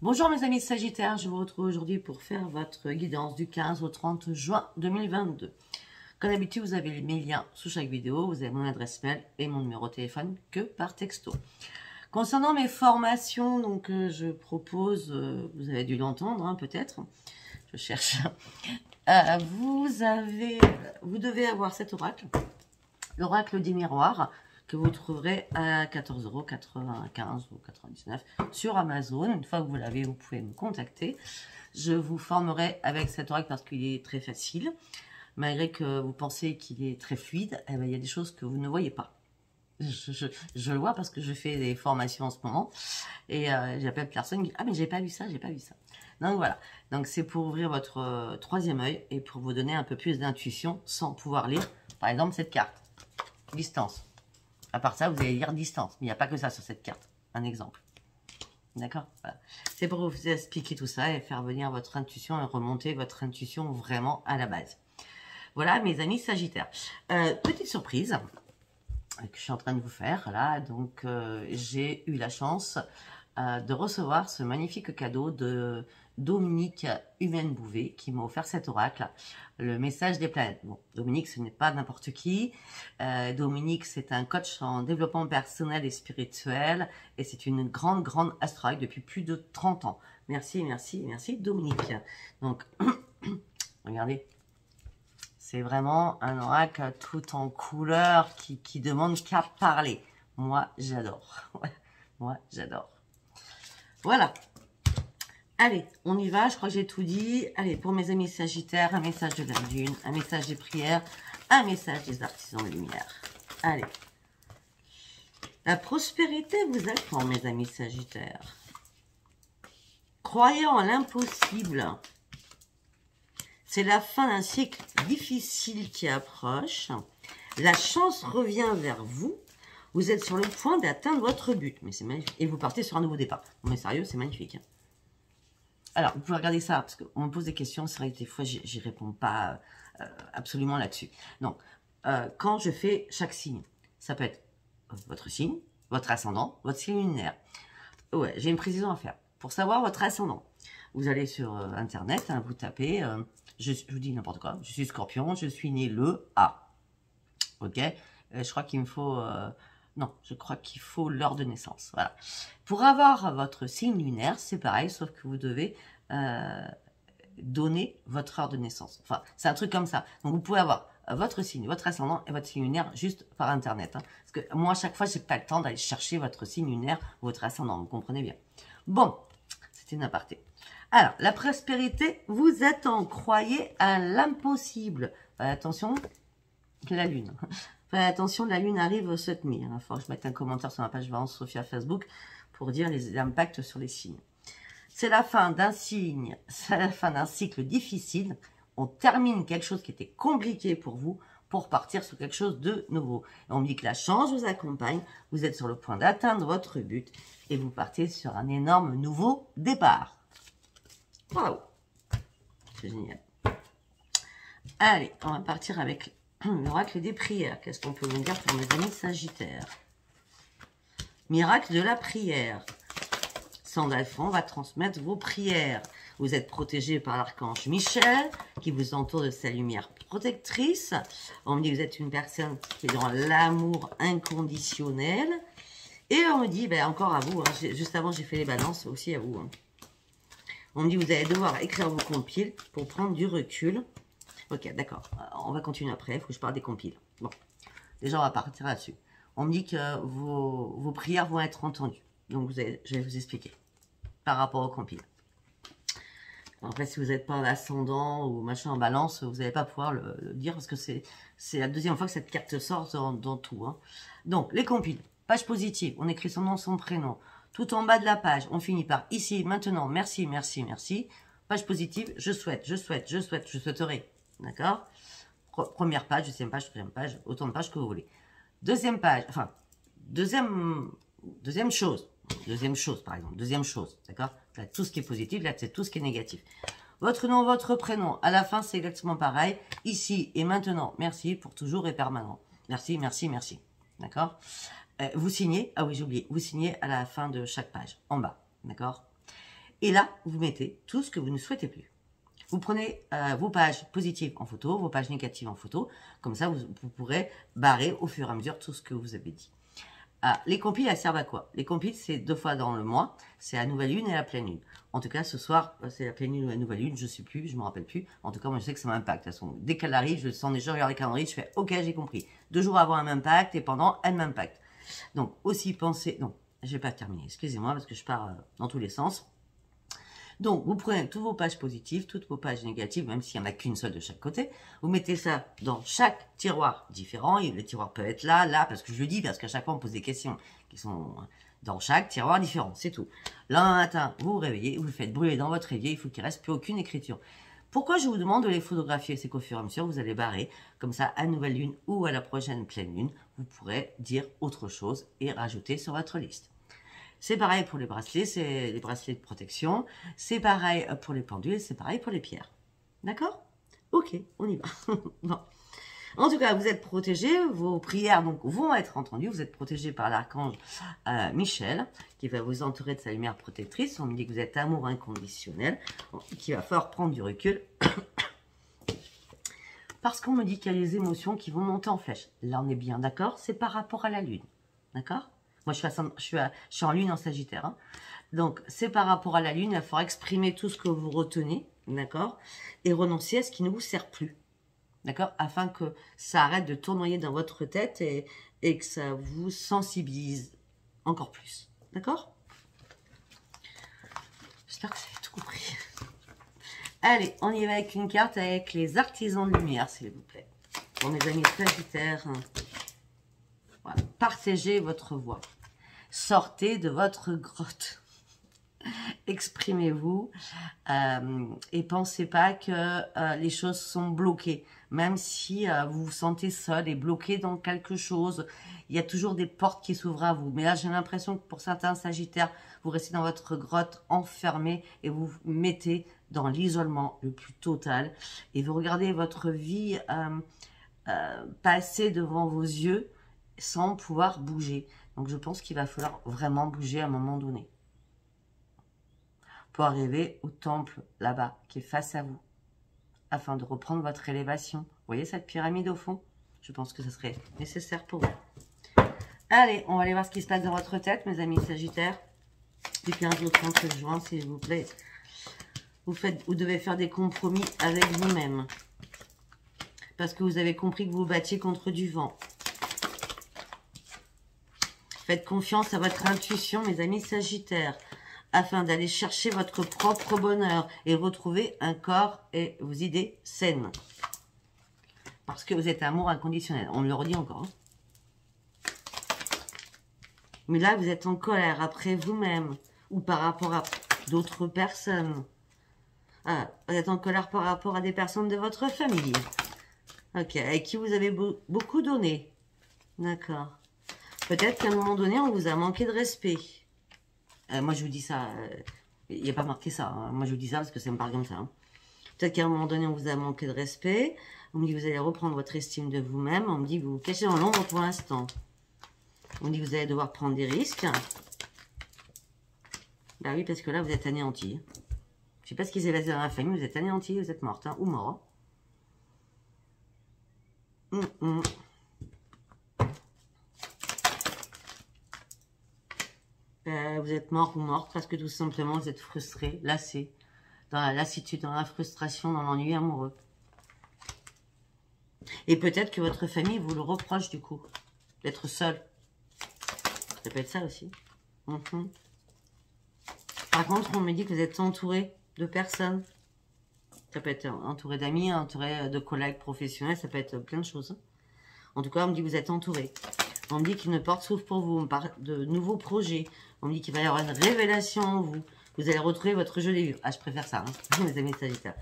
Bonjour mes amis Sagittaires, je vous retrouve aujourd'hui pour faire votre guidance du 15 au 30 juin 2022. Comme d'habitude, vous avez mes liens sous chaque vidéo, vous avez mon adresse mail et mon numéro de téléphone que par texto. Concernant mes formations, donc je propose, vous avez dû l'entendre hein, peut-être, je cherche, vous devez avoir cet oracle, l'oracle des miroirs, que vous trouverez à 14,95 € ou 99 € sur Amazon. Une fois que vous l'avez, vous pouvez me contacter. Je vous formerai avec cet oracle parce qu'il est très facile. Malgré que vous pensez qu'il est très fluide, eh ben, il y a des choses que vous ne voyez pas. Je le vois parce que je fais des formations en ce moment. Et j'appelle personne qui dit « Ah mais j'ai pas vu ça, j'ai pas vu ça ». Donc voilà. Donc c'est pour ouvrir votre troisième œil et pour vous donner un peu plus d'intuition sans pouvoir lire, par exemple, cette carte. Distance. À part ça, vous allez lire distance. Mais il n'y a pas que ça sur cette carte. Un exemple. D'accord, voilà. C'est pour vous expliquer tout ça et faire venir votre intuition et remonter votre intuition vraiment à la base. Voilà, mes amis Sagittaires. Petite surprise que je suis en train de vous faire. Là, donc, j'ai eu la chance de recevoir ce magnifique cadeau de Dominique Humaine-Bouvet qui m'a offert cet oracle, le message des planètes. Bon, Dominique, ce n'est pas n'importe qui. Dominique, c'est un coach en développement personnel et spirituel et c'est une grande astrologue depuis plus de 30 ans. Merci, merci, merci Dominique. Donc, regardez. C'est vraiment un oracle tout en couleur qui demande qu'à parler. Moi, j'adore. Moi, j'adore. Voilà. Allez, on y va. Je crois que j'ai tout dit. Allez, pour mes amis Sagittaires, un message de la lune, un message des prières, un message des artisans de lumière. Allez. La prospérité vous attend, mes amis Sagittaires. Croyant en l'impossible. C'est la fin d'un cycle difficile qui approche. La chance revient vers vous. Vous êtes sur le point d'atteindre votre but. Mais c'est magnifique. Et vous partez sur un nouveau départ. Non mais sérieux, c'est magnifique. Alors, vous pouvez regarder ça, parce qu'on me pose des questions. C'est vrai que des fois, j'y réponds pas absolument là-dessus. Donc, quand je fais chaque signe, ça peut être votre signe, votre ascendant, votre signe lunaire. Ouais, j'ai une précision à faire. Pour savoir votre ascendant, vous allez sur Internet, hein, vous tapez, je vous dis n'importe quoi, je suis Scorpion, je suis né le A. Ok, je crois qu'il me faut... non, je crois qu'il faut l'heure de naissance. Voilà. Pour avoir votre signe lunaire, c'est pareil, sauf que vous devez donner votre heure de naissance. Enfin, c'est un truc comme ça. Donc, vous pouvez avoir votre signe, votre ascendant et votre signe lunaire juste par Internet. Hein. Parce que moi, à chaque fois, j'ai pas le temps d'aller chercher votre signe lunaire ou votre ascendant. Vous comprenez bien. Bon, c'était une aparté. Alors, la prospérité vous attend. Croyez à l'impossible. Attention, la lune. Attention, la lune arrive cette nuit. Il faut que je mette un commentaire sur ma page Valence Sophia Facebook pour dire les impacts sur les signes. C'est la fin d'un signe, c'est la fin d'un cycle difficile. On termine quelque chose qui était compliqué pour vous pour partir sur quelque chose de nouveau. Et on me dit que la chance vous accompagne. Vous êtes sur le point d'atteindre votre but et vous partez sur un énorme nouveau départ. Waouh, c'est génial. Allez, on va partir avec l'oracle des prières. Qu'est-ce qu'on peut me dire pour mes amis Sagittaires? Miracle de la prière. Sandalphon va transmettre vos prières. Vous êtes protégé par l'archange Michel, qui vous entoure de sa lumière protectrice. On me dit que vous êtes une personne qui est dans l'amour inconditionnel. Et on me dit, ben, encore à vous, hein, juste avant j'ai fait les balances, aussi à vous. Hein. On me dit, vous allez devoir écrire vos compiles pour prendre du recul. Ok, d'accord. On va continuer après. Il faut que je parle des compiles. Bon, déjà, on va partir là-dessus. On me dit que vos prières vont être entendues. Donc, je vais vous expliquer par rapport aux compiles. Après, si vous n'êtes pas en ascendant ou machin en balance, vous n'allez pas pouvoir le dire parce que c'est la deuxième fois que cette carte sort dans tout. Hein. Donc, les compiles. Page positive. On écrit son nom, son prénom. Tout en bas de la page, on finit par ici, maintenant, merci, merci, merci. Page positive, je souhaite, je souhaiterais. D'accord? Première page, deuxième page, troisième page, autant de pages que vous voulez. Deuxième page, enfin, deuxième chose, par exemple, deuxième chose, d'accord? Là, tout ce qui est positif, là, c'est tout ce qui est négatif. Votre nom, votre prénom, à la fin, c'est exactement pareil. Ici et maintenant, merci pour toujours et permanent. Merci, merci, merci. D'accord? Vous signez, ah oui, j'ai oublié, vous signez à la fin de chaque page, en bas, d'accord? Et là, vous mettez tout ce que vous ne souhaitez plus. Vous prenez vos pages positives en photo, vos pages négatives en photo. Comme ça, vous pourrez barrer au fur et à mesure tout ce que vous avez dit. Les compiles, elles servent à quoi? Les compiles, c'est 2 fois dans le mois. C'est la nouvelle lune et la pleine lune. En tout cas, ce soir, c'est la pleine lune ou la nouvelle lune. Je ne sais plus, je ne me rappelle plus. En tout cas, moi, je sais que ça m'impacte. De toute façon, dès qu'elle arrive, je le sens déjà, je regarde les calendriers, je fais « Ok, j'ai compris ». 2 jours avant, elle m'impacte et pendant, elle m'impacte. Donc, aussi penser... Non, je vais pas terminer. Excusez-moi parce que je pars dans tous les sens. Donc, vous prenez toutes vos pages positives, toutes vos pages négatives, même s'il n'y en a qu'une seule de chaque côté. Vous mettez ça dans chaque tiroir différent. Et le tiroir peut être là, là, parce que je le dis, parce qu'à chaque fois, on me pose des questions qui sont dans chaque tiroir différent. C'est tout. Lundi matin, vous vous réveillez, vous le faites brûler dans votre évier. Il faut qu'il ne reste plus aucune écriture. Pourquoi je vous demande de les photographier? C'est qu'au fur et à mesure, vous allez barrer. Comme ça, à nouvelle lune ou à la prochaine pleine lune, vous pourrez dire autre chose et rajouter sur votre liste. C'est pareil pour les bracelets, c'est les bracelets de protection. C'est pareil pour les pendules, c'est pareil pour les pierres. D'accord? Ok, on y va. Bon. En tout cas, vous êtes protégés, vos prières donc vont être entendues. Vous êtes protégés par l'archange Michel, qui va vous entourer de sa lumière protectrice. On me dit que vous êtes amour inconditionnel, qu'il va falloir prendre du recul. Parce qu'on me dit qu'il y a les émotions qui vont monter en flèche. Là, on est bien d'accord, c'est par rapport à la lune. D'accord? Moi, je suis en lune en Sagittaire. Hein. Donc, c'est par rapport à la lune. Il va falloir exprimer tout ce que vous retenez. D'accord? Et renoncer à ce qui ne vous sert plus. D'accord? Afin que ça arrête de tournoyer dans votre tête et que ça vous sensibilise encore plus. D'accord? J'espère que vous avez tout compris. Allez, on y va avec une carte avec les artisans de lumière, s'il vous plaît. Pour mes amis Sagittaires. Voilà. Partagez votre voix. Sortez de votre grotte. Exprimez-vous et pensez pas que les choses sont bloquées. Même si vous vous sentez seul et bloqué dans quelque chose, il y a toujours des portes qui s'ouvrent à vous. Mais là, j'ai l'impression que pour certains Sagittaires, vous restez dans votre grotte enfermé et vous vous mettez dans l'isolement le plus total. Et vous regardez votre vie passer devant vos yeux sans pouvoir bouger. Donc, je pense qu'il va falloir vraiment bouger à un moment donné. Pour arriver au temple là-bas, qui est face à vous, afin de reprendre votre élévation. Vous voyez cette pyramide au fond? Je pense que ce serait nécessaire pour vous. Allez, on va aller voir ce qui se passe dans votre tête, mes amis Sagittaires. Du 15 au 30 juin, s'il vous plaît. Vous devez faire des compromis avec vous-même. Parce que vous avez compris que vous vous battiez contre du vent. Faites confiance à votre intuition, mes amis Sagittaires, afin d'aller chercher votre propre bonheur et retrouver un corps et vos idées saines. Parce que vous êtes amour inconditionnel. On me le redit encore. Hein. Mais là, vous êtes en colère après vous-même ou par rapport à d'autres personnes. Ah, vous êtes en colère par rapport à des personnes de votre famille. Ok, avec qui vous avez beaucoup donné. D'accord. Peut-être qu'à un moment donné, on vous a manqué de respect. Moi, je vous dis ça. Il n'y a pas marqué ça. Hein. Moi, je vous dis ça parce que ça me parle comme ça. Hein. Peut-être qu'à un moment donné, on vous a manqué de respect. On me dit que vous allez reprendre votre estime de vous-même. On me dit que vous vous cachez dans l'ombre pour l'instant. On me dit que vous allez devoir prendre des risques. Bah oui, parce que là, vous êtes anéanti. Je ne sais pas ce qui s'est passé dans la famille. Vous êtes anéanti, vous êtes morte hein, ou mort. Vous êtes mort ou morte parce que tout simplement vous êtes frustré, lassé, dans la lassitude, dans la frustration, dans l'ennui amoureux. Et peut-être que votre famille vous le reproche du coup, d'être seul. Ça peut être ça aussi. Par contre, on me dit que vous êtes entouré de personnes. Ça peut être entouré d'amis, entouré de collègues professionnels, ça peut être plein de choses. En tout cas, on me dit que vous êtes entouré. On me dit qu'une porte s'ouvre pour vous. On parle de nouveaux projets. On me dit qu'il va y avoir une révélation en vous. Vous allez retrouver votre jeu des vivre. Ah, je préfère ça, hein, mes amis Sagittaires.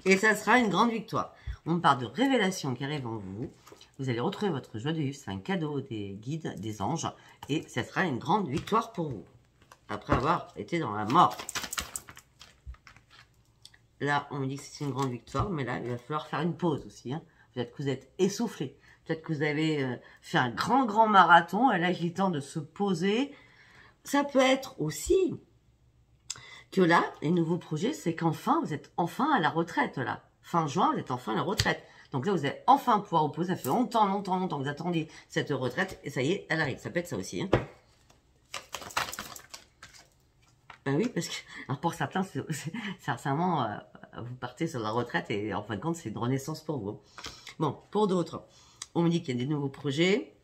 Et ça sera une grande victoire. On me parle de révélation qui arrive en vous. Vous allez retrouver votre joie de vivre. C'est un cadeau des guides, des anges. Et ça sera une grande victoire pour vous. Après avoir été dans la mort. Là, on me dit que c'est une grande victoire. Mais là, il va falloir faire une pause aussi. Hein. Peut-être que vous êtes essoufflé. Peut-être que vous avez fait un grand marathon. Et là, il est temps de se poser. Ça peut être aussi que là, les nouveaux projets, c'est qu'enfin, vous êtes enfin à la retraite, là. Fin juin, vous êtes enfin à la retraite. Donc là, vous allez enfin pouvoir vous poser. Ça fait longtemps que vous attendiez cette retraite. Et ça y est, elle arrive. Ça peut être ça aussi. Hein. Ben oui, parce que alors pour certains, c'est certainement, vous partez sur la retraite et en fin de compte, c'est une renaissance pour vous. Bon, pour d'autres, on me dit qu'il y a des nouveaux projets.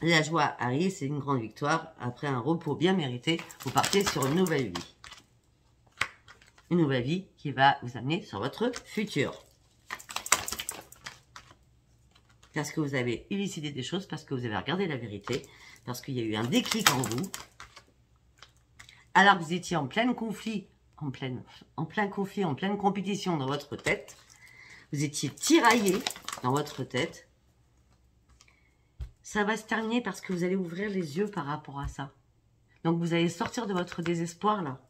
La joie arrive, c'est une grande victoire. Après un repos bien mérité, vous partez sur une nouvelle vie. Une nouvelle vie qui va vous amener sur votre futur. Parce que vous avez élucidé des choses, parce que vous avez regardé la vérité, parce qu'il y a eu un déclic en vous. Alors que vous étiez en plein conflit, en plein conflit, en pleine compétition dans votre tête. Vous étiez tiraillé dans votre tête. Ça va se terminer parce que vous allez ouvrir les yeux par rapport à ça. Donc vous allez sortir de votre désespoir là.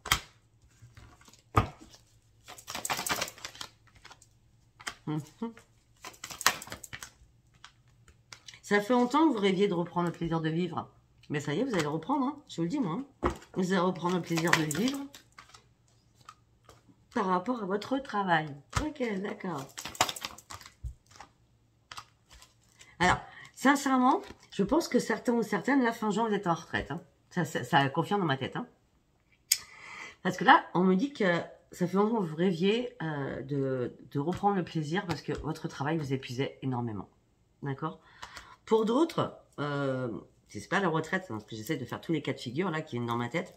Ça fait longtemps que vous rêviez de reprendre le plaisir de vivre. Mais ça y est, vous allez le reprendre, hein, je vous le dis moi. Hein. Vous allez reprendre le plaisir de vivre par rapport à votre travail. Ok, d'accord. Alors, sincèrement, je pense que certains ou certaines, la fin juin, vous êtes en retraite. Hein. Ça confirme dans ma tête. Hein. Parce que là, on me dit que ça fait longtemps que vous rêviez de reprendre le plaisir parce que votre travail vous épuisait énormément. D'accord? Pour d'autres, c'est pas la retraite, hein, parce que j'essaie de faire tous les cas de figure là qui viennent dans ma tête.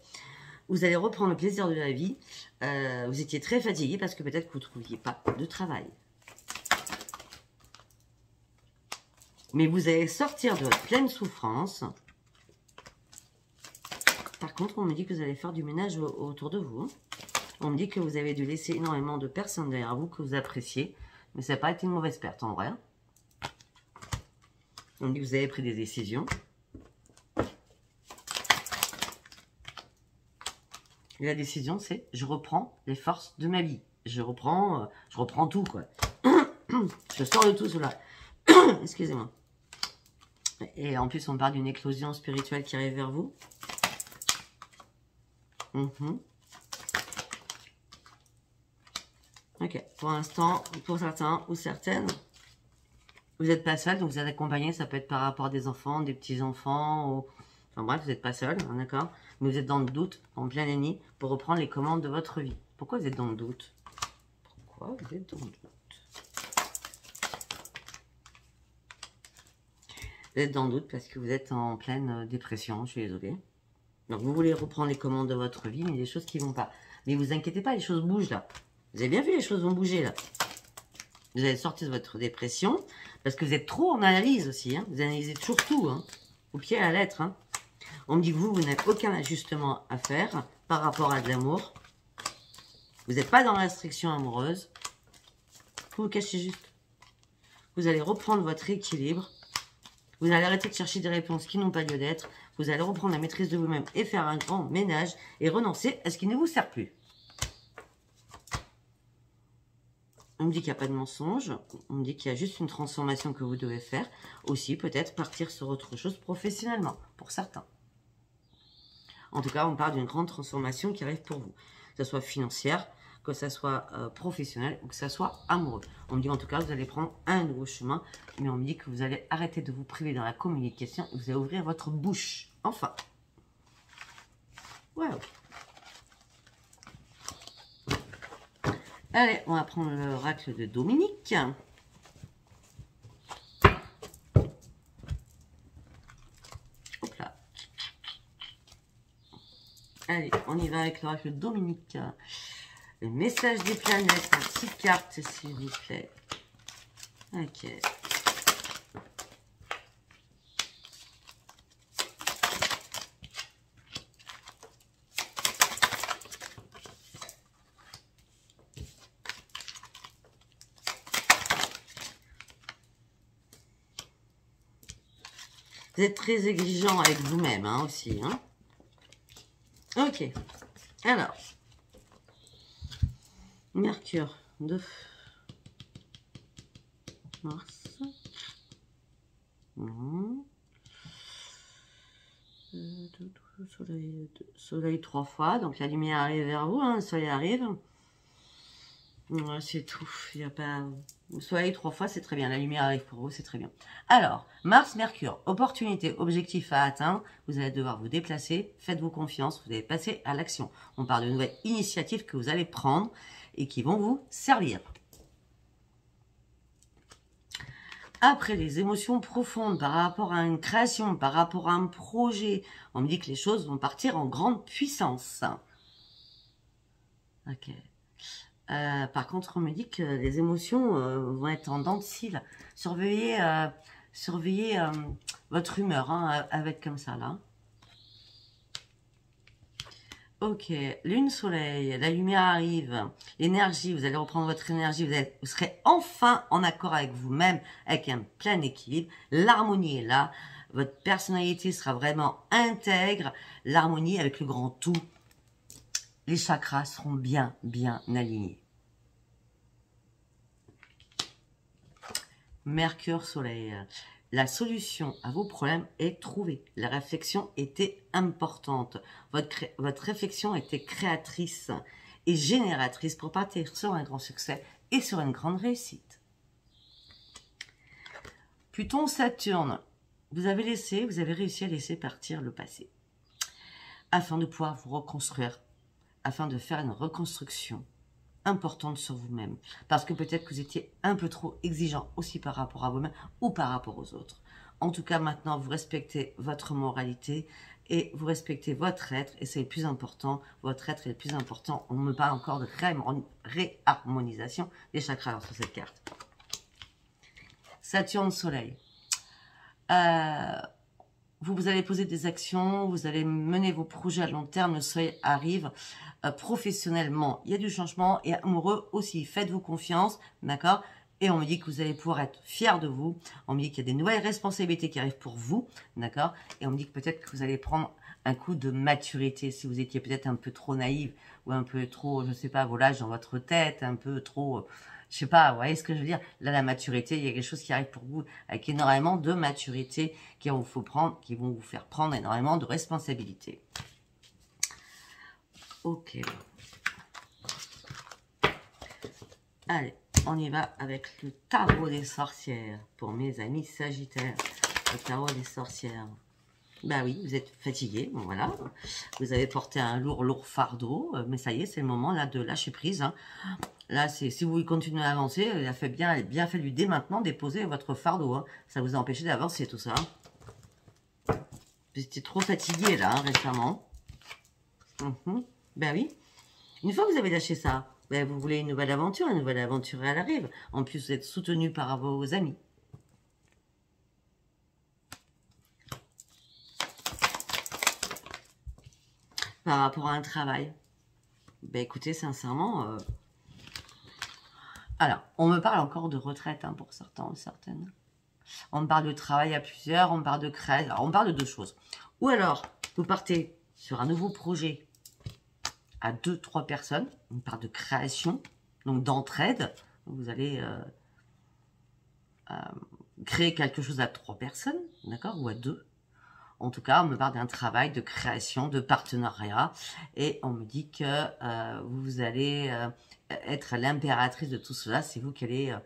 Vous allez reprendre le plaisir de la vie. Vous étiez très fatigué parce que peut-être que vous ne trouviez pas de travail. Mais vous allez sortir de votre pleine souffrance. Par contre, on me dit que vous allez faire du ménage autour de vous. On me dit que vous avez dû laisser énormément de personnes derrière vous que vous appréciez. Mais ça n'a pas été une mauvaise perte en vrai. On me dit que vous avez pris des décisions. Et la décision, c'est je reprends les forces de ma vie. Je reprends tout, quoi. Je sors de tout cela. Excusez-moi. Et en plus, on parle d'une éclosion spirituelle qui arrive vers vous. Ok. Pour l'instant, pour certains ou certaines, vous n'êtes pas seul, donc vous êtes accompagné. Ça peut être par rapport à des enfants, des petits-enfants. Ou... Enfin bref, vous n'êtes pas seul, hein, d'accord. Mais vous êtes dans le doute, en plein déni, pour reprendre les commandes de votre vie. Pourquoi vous êtes dans le doute? Pourquoi vous êtes dans le doute? Vous êtes dans le doute parce que vous êtes en pleine dépression, je suis désolée. Donc vous voulez reprendre les commandes de votre vie, mais il y a des choses qui ne vont pas. Mais vous inquiétez pas, les choses bougent là. Vous avez bien vu, les choses vont bouger là. Vous allez sortir de votre dépression parce que vous êtes trop en analyse aussi. Hein. Vous analysez toujours tout, hein, au pied à la lettre. Hein. On me dit que vous n'avez aucun ajustement à faire par rapport à de l'amour. Vous n'êtes pas dans la restriction amoureuse. Vous vous cachez juste. Vous allez reprendre votre équilibre. Vous allez arrêter de chercher des réponses qui n'ont pas lieu d'être. Vous allez reprendre la maîtrise de vous-même et faire un grand ménage et renoncer à ce qui ne vous sert plus. On me dit qu'il n'y a pas de mensonge. On me dit qu'il y a juste une transformation que vous devez faire. Aussi, peut-être partir sur autre chose professionnellement, pour certains. En tout cas, on parle d'une grande transformation qui arrive pour vous. Que ce soit financière, que ce soit professionnel ou que ce soit amoureux. On me dit en tout cas que vous allez prendre un nouveau chemin, mais on me dit que vous allez arrêter de vous priver dans la communication et vous allez ouvrir votre bouche. Enfin. Wow. Allez, on va prendre l'oracle de Dominique. Hop là. Allez, on y va avec l'oracle de Dominique. Le message des planètes, 6 cartes, s'il vous plaît. Ok. Vous êtes très exigeant avec vous-même, hein, aussi. Hein. Ok. Alors. Mercure, 2 mars. Soleil 3 fois, donc la lumière arrive vers vous, hein, le soleil arrive. C'est tout, il n'y a pas... Le soleil 3 fois, c'est très bien, la lumière arrive pour vous, c'est très bien. Alors, Mars, Mercure, opportunité, objectif à atteindre, vous allez devoir vous déplacer, faites-vous confiance, vous allez passer à l'action. On parle de nouvelles initiatives que vous allez prendre et qui vont vous servir. Après, les émotions profondes par rapport à une création, par rapport à un projet, on me dit que les choses vont partir en grande puissance. Ok. Par contre, on me dit que les émotions vont être en dents de scie, là. Surveillez votre humeur, hein, avec comme ça, là. Ok, lune, soleil, la lumière arrive, l'énergie, vous allez reprendre votre énergie, vous serez enfin en accord avec vous-même, avec un plein équilibre, l'harmonie est là, votre personnalité sera vraiment intègre, l'harmonie avec le grand tout, les chakras seront bien alignés. Mercure, soleil, la solution à vos problèmes est trouvée. La réflexion était importante. Votre réflexion était créatrice et génératrice pour partir sur un grand succès et sur une grande réussite. Pluton, Saturne, vous avez réussi à laisser partir le passé afin de pouvoir vous reconstruire, afin de faire une reconstruction importante sur vous-même, parce que peut-être que vous étiez un peu trop exigeant aussi par rapport à vous-même ou par rapport aux autres. En tout cas, maintenant, vous respectez votre moralité et vous respectez votre être, et c'est le plus important. Votre être est le plus important. On me parle encore de réharmonisation des chakras sur cette carte. Saturne, Soleil. Vous allez poser des actions, vous allez mener vos projets à long terme, le soleil arrive professionnellement. Il y a du changement et amoureux aussi. Faites-vous confiance, d'accord? Et on me dit que vous allez pouvoir être fiers de vous. On me dit qu'il y a des nouvelles responsabilités qui arrivent pour vous, d'accord? Et on me dit que peut-être que vous allez prendre un coup de maturité si vous étiez peut-être un peu trop naïve ou un peu trop, je sais pas, volage dans votre tête, un peu trop... je sais pas, vous voyez ce que je veux dire? Là, la maturité, il y a quelque chose qui arrive pour vous avec énormément de maturité qui vont vous faire prendre énormément de responsabilités. Ok. Allez, on y va avec le tarot des sorcières pour mes amis sagittaires. Le tarot des sorcières. Bah oui, vous êtes fatigué, bon voilà. Vous avez porté un lourd fardeau, mais ça y est, c'est le moment là de lâcher prise. Hein. Là, si vous continuez à avancer, il a bien fallu dès maintenant déposer votre fardeau. Hein. Ça vous a empêché d'avancer tout ça. Vous étiez trop fatigué là, hein, récemment. Ben oui. Une fois que vous avez lâché ça, ben vous voulez une nouvelle aventure elle arrive. En plus, vous êtes soutenu par vos amis. Par rapport à un travail. Ben écoutez, sincèrement... Alors, on me parle encore de retraite hein, pour certains ou certaines. On me parle de travail à plusieurs, on me parle de création. Alors, on me parle de deux choses. Ou alors, vous partez sur un nouveau projet à 2-3 personnes. On parle de création, donc d'entraide. Vous allez créer quelque chose à 3 personnes, d'accord, ou à 2. En tout cas, on me parle d'un travail de création, de partenariat. Et on me dit que vous allez être l'impératrice de tout cela. C'est vous qui allez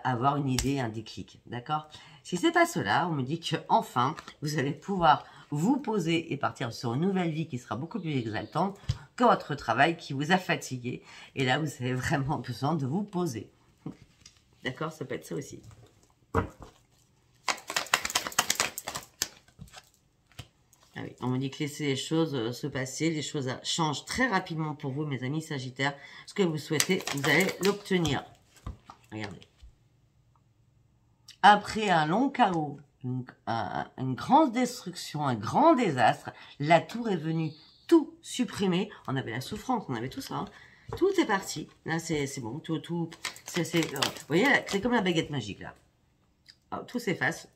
avoir une idée, un déclic. D'accord? Si c'est pas cela, on me dit que enfin, vous allez pouvoir vous poser et partir sur une nouvelle vie qui sera beaucoup plus exaltante que votre travail qui vous a fatigué. Et là, vous avez vraiment besoin de vous poser. D'accord? Ça peut être ça aussi. Ah oui, on me dit que laissez les choses se passer, les choses changent très rapidement pour vous, mes amis sagittaires. Ce que vous souhaitez, vous allez l'obtenir. Regardez. Après un long chaos, une grande destruction, un grand désastre, la tour est venue tout supprimer. On avait la souffrance, on avait tout ça. Hein. Tout est parti. Là, c'est bon. Tout. Vous voyez, c'est comme la baguette magique, là. Alors, tout s'efface.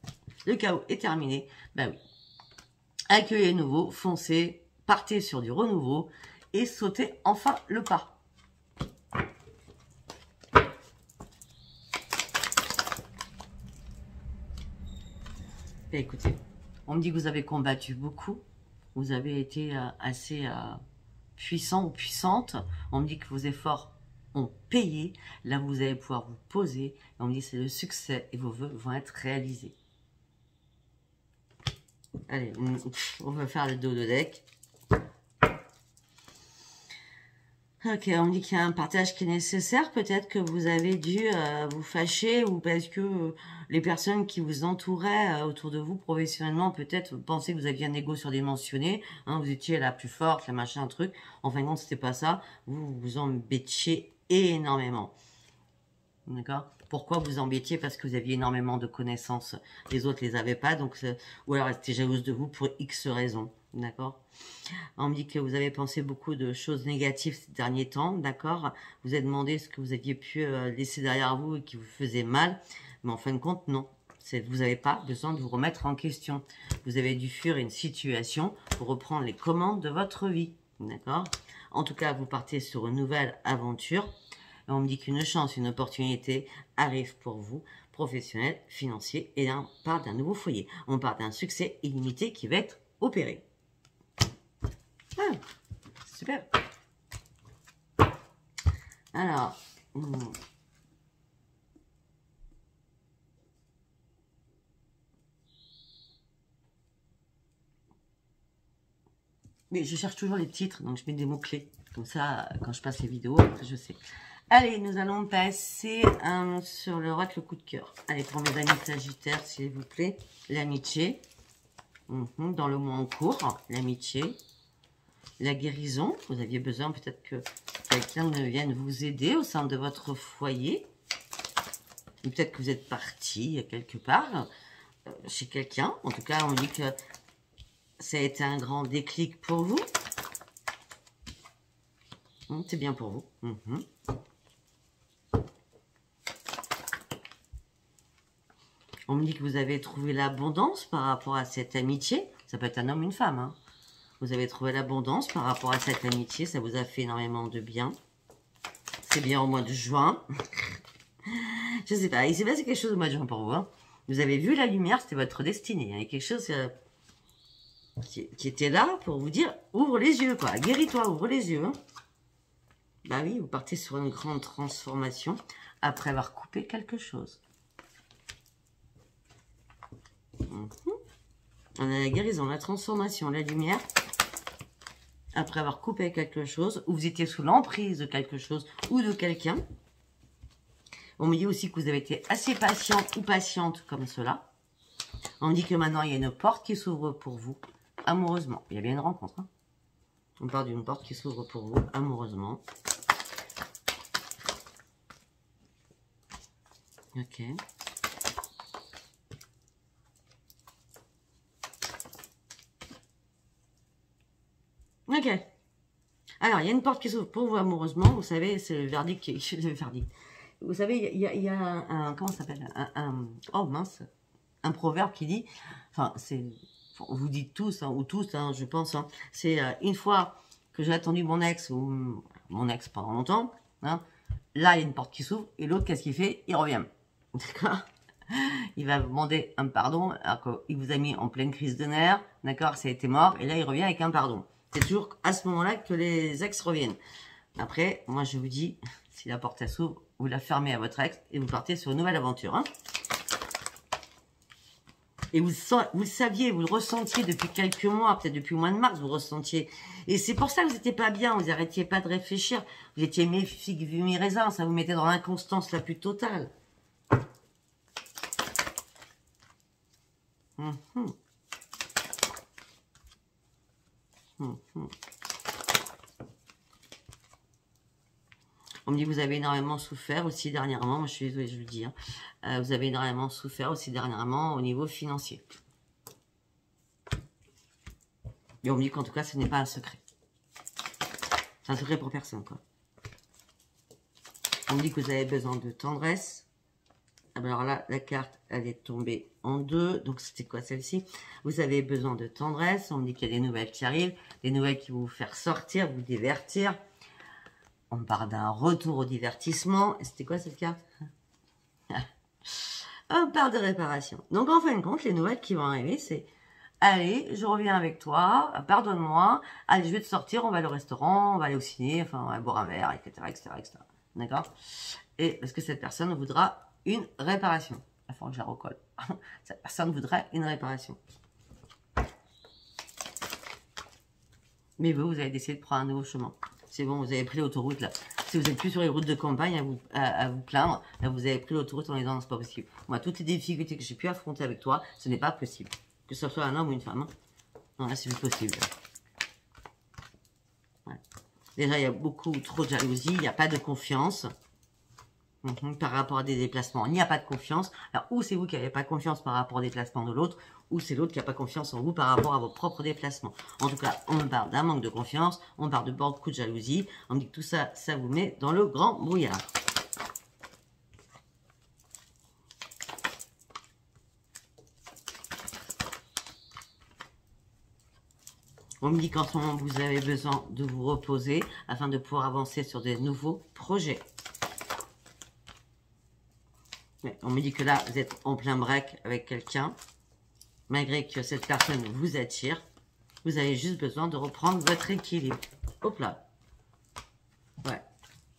Le chaos est terminé. Ben oui. Accueillez nouveau, foncez, partez sur du renouveau et sautez enfin le pas. Et écoutez, on me dit que vous avez combattu beaucoup, vous avez été assez puissant ou puissante. On me dit que vos efforts ont payé. Là, vous allez pouvoir vous poser. Et on me dit que c'est le succès et vos vœux vont être réalisés. Allez, on va faire le dos de deck. Ok, on me dit qu'il y a un partage qui est nécessaire. Peut-être que vous avez dû vous fâcher ou parce que les personnes qui vous entouraient autour de vous professionnellement, peut-être pensaient que vous aviez un ego surdimensionné. Hein, vous étiez la plus forte, la machin, un truc. En fin de compte, c'était pas ça. Vous vous embêtiez énormément. D'accord? Pourquoi vous embêtiez? Parce que vous aviez énormément de connaissances. Les autres les avaient pas. Donc, ou alors, elles étaient jalouses de vous pour X raisons. D'accord? On me dit que vous avez pensé beaucoup de choses négatives ces derniers temps, d'accord? Vous avez demandé ce que vous aviez pu laisser derrière vous et qui vous faisait mal, mais en fin de compte, non. Vous n'avez pas besoin de vous remettre en question. Vous avez dû fuir une situation pour reprendre les commandes de votre vie, d'accord? En tout cas, vous partez sur une nouvelle aventure. Et on me dit qu'une chance, une opportunité arrive pour vous, professionnel, financier, et on parle d'un nouveau foyer. On parle d'un succès illimité qui va être opéré. Ah, super. Alors, mais je cherche toujours les titres, donc je mets des mots-clés. Comme ça, quand je passe les vidéos, je sais. Allez, nous allons passer sur le roi, le coup de cœur. Allez, pour mes amis sagittaires, s'il vous plaît. L'amitié. Dans le mois en cours, l'amitié. La guérison, vous aviez besoin peut-être que quelqu'un vienne vous aider au sein de votre foyer. Ou peut-être que vous êtes parti quelque part, chez quelqu'un. En tout cas, on dit que ça a été un grand déclic pour vous. C'est bien pour vous. On me dit que vous avez trouvé l'abondance par rapport à cette amitié. Ça peut être un homme, une femme, hein. Vous avez trouvé l'abondance par rapport à cette amitié. Ça vous a fait énormément de bien. C'est bien au mois de juin. Je sais pas. Il s'est passé quelque chose au mois de juin pour vous. Hein. Vous avez vu la lumière. C'était votre destinée. Il y a quelque chose qui était là pour vous dire ouvre les yeux, quoi. Guéris-toi, ouvre les yeux. Hein. Bah oui, vous partez sur une grande transformation après avoir coupé quelque chose. On a la guérison, la transformation, la lumière. Après avoir coupé quelque chose, ou vous étiez sous l'emprise de quelque chose ou de quelqu'un. On me dit aussi que vous avez été assez patient ou patiente comme cela. On me dit que maintenant, il y a une porte qui s'ouvre pour vous, amoureusement. Il y a bien une rencontre. Hein. On parle d'une porte qui s'ouvre pour vous, amoureusement. Ok. Ok. Alors, il y a une porte qui s'ouvre pour vous amoureusement. Vous savez, c'est le verdict qui est le verdict. Vous savez, il y a un comment ça s'appelle oh mince, un proverbe qui dit, enfin, c'est, vous dites tous, hein, ou tous, hein, je pense, hein, c'est une fois que j'ai attendu mon ex ou mon ex pendant longtemps, hein, là, il y a une porte qui s'ouvre et l'autre, qu'est-ce qu'il fait? Il revient. D'accord? Il va vous demander un pardon alors qu'il vous a mis en pleine crise de nerfs, d'accord? Ça a été mort et là, il revient avec un pardon. C'est toujours à ce moment-là que les ex reviennent. Après, moi, je vous dis, si la porte s'ouvre, vous la fermez à votre ex et vous partez sur une nouvelle aventure. Hein. Et vous le saviez, vous le ressentiez depuis quelques mois, peut-être depuis le mois de mars, vous le ressentiez. Et c'est pour ça que vous n'étiez pas bien, vous n'arrêtiez pas de réfléchir. Vous étiez mi-figue, mi-raisin, ça vous mettait dans l'inconstance la plus totale. On me dit que vous avez énormément souffert aussi dernièrement. Moi, je suis désolée, je vous le dis. Hein. Vous avez énormément souffert aussi dernièrement au niveau financier. Et on me dit qu'en tout cas, ce n'est pas un secret. C'est un secret pour personne, quoi. On me dit que vous avez besoin de tendresse. Alors là, la carte, elle est tombée en deux. Donc, c'était quoi celle-ci? Vous avez besoin de tendresse. On me dit qu'il y a des nouvelles qui arrivent. Des nouvelles qui vont vous faire sortir, vous divertir. On parle d'un retour au divertissement. C'était quoi cette carte? On parle de réparation. Donc, en fin de compte, les nouvelles qui vont arriver, c'est allez, je reviens avec toi, pardonne-moi, allez, je vais te sortir, on va aller au restaurant, on va aller au ciné, enfin, on va boire un verre, etc., etc., etc. D'accord? Et parce que cette personne voudra une réparation. Il faut que je la recolle. Cette personne voudra une réparation. Mais vous avez décidé de prendre un nouveau chemin. C'est bon, vous avez pris l'autoroute là. Si vous n'êtes plus sur les routes de campagne à vous plaindre, là vous avez pris l'autoroute en disant non, c'est pas possible. Moi, toutes les difficultés que j'ai pu affronter avec toi, ce n'est pas possible. Que ce soit un homme ou une femme. Hein. Non, là c'est plus possible. Ouais. Déjà, il y a beaucoup trop de jalousie, il n'y a pas de confiance. Par rapport à des déplacements, il n'y a pas de confiance. Alors, ou c'est vous qui n'avez pas confiance par rapport aux déplacements de l'autre, ou c'est l'autre qui n'a pas confiance en vous par rapport à vos propres déplacements. En tout cas, on parle d'un manque de confiance, on parle de beaucoup de jalousie, on dit que tout ça, ça vous met dans le grand brouillard. On me dit qu'en ce moment, vous avez besoin de vous reposer afin de pouvoir avancer sur des nouveaux projets. On me dit que là, vous êtes en plein break avec quelqu'un. Malgré que cette personne vous attire, vous avez juste besoin de reprendre votre équilibre. Hop là. Ouais.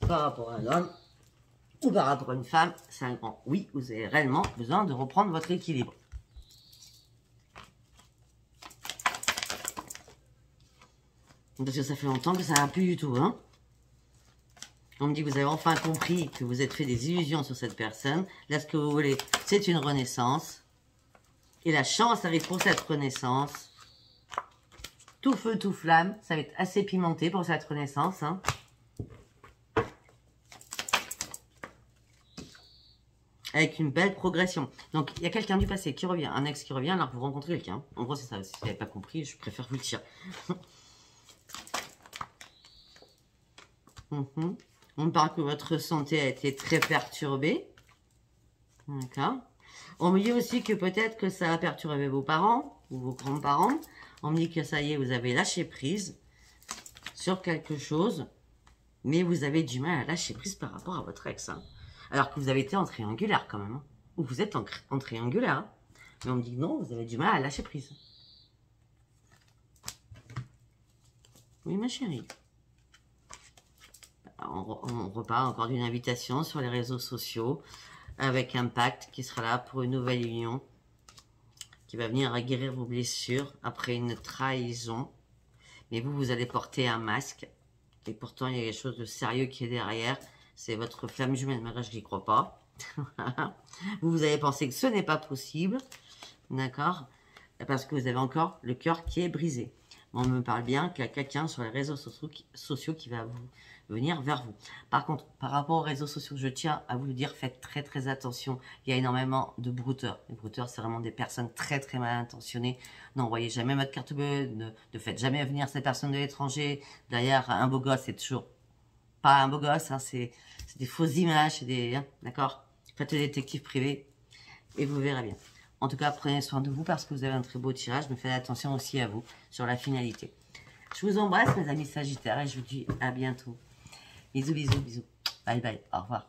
Par rapport à un homme ou par rapport à une femme, c'est un grand oui. Vous avez réellement besoin de reprendre votre équilibre. Parce que ça fait longtemps que ça va plus du tout, hein. On me dit que vous avez enfin compris que vous êtes fait des illusions sur cette personne. Là, ce que vous voulez, c'est une renaissance. Et la chance arrive pour cette renaissance. Tout feu, tout flamme. Ça va être assez pimenté pour cette renaissance. Hein. Avec une belle progression. Donc, il y a quelqu'un du passé qui revient. Un ex qui revient alors que vous rencontrez quelqu'un. En gros, c'est ça. Si vous n'avez pas compris, je préfère vous le dire. On me parle que votre santé a été très perturbée. D'accord. On me dit aussi que peut-être que ça a perturbé vos parents ou vos grands-parents. On me dit que ça y est, vous avez lâché prise sur quelque chose. Mais vous avez du mal à lâcher prise par rapport à votre ex. Hein. Alors que vous avez été en triangulaire quand même. Hein. Ou vous êtes en triangulaire. Hein. Mais on me dit que non, vous avez du mal à lâcher prise. Oui, ma chérie. On repart encore d'une invitation sur les réseaux sociaux avec un pacte qui sera là pour une nouvelle union qui va venir guérir vos blessures après une trahison. Mais vous, vous allez porter un masque et pourtant il y a quelque chose de sérieux qui est derrière. C'est votre flamme jumelle, mais là je n'y crois pas. Vous avez pensé que ce n'est pas possible, d'accord? Parce que vous avez encore le cœur qui est brisé. On me parle bien qu'il y a quelqu'un sur les réseaux sociaux qui va venir vers vous. Par contre, par rapport aux réseaux sociaux, je tiens à vous le dire, faites très très attention. Il y a énormément de brouteurs. Les brouteurs, c'est vraiment des personnes très très mal intentionnées. N'envoyez jamais votre carte bleue, ne faites jamais venir ces personnes de l'étranger. Derrière, un beau gosse, c'est toujours pas un beau gosse, hein, c'est des fausses images, hein, d'accord? Faites le détective privé et vous verrez bien. En tout cas, prenez soin de vous parce que vous avez un très beau tirage, mais faites attention aussi à vous sur la finalité. Je vous embrasse, mes amis Sagittaires, et je vous dis à bientôt. Bisous, bisous, bisous. Bye, bye. Au revoir.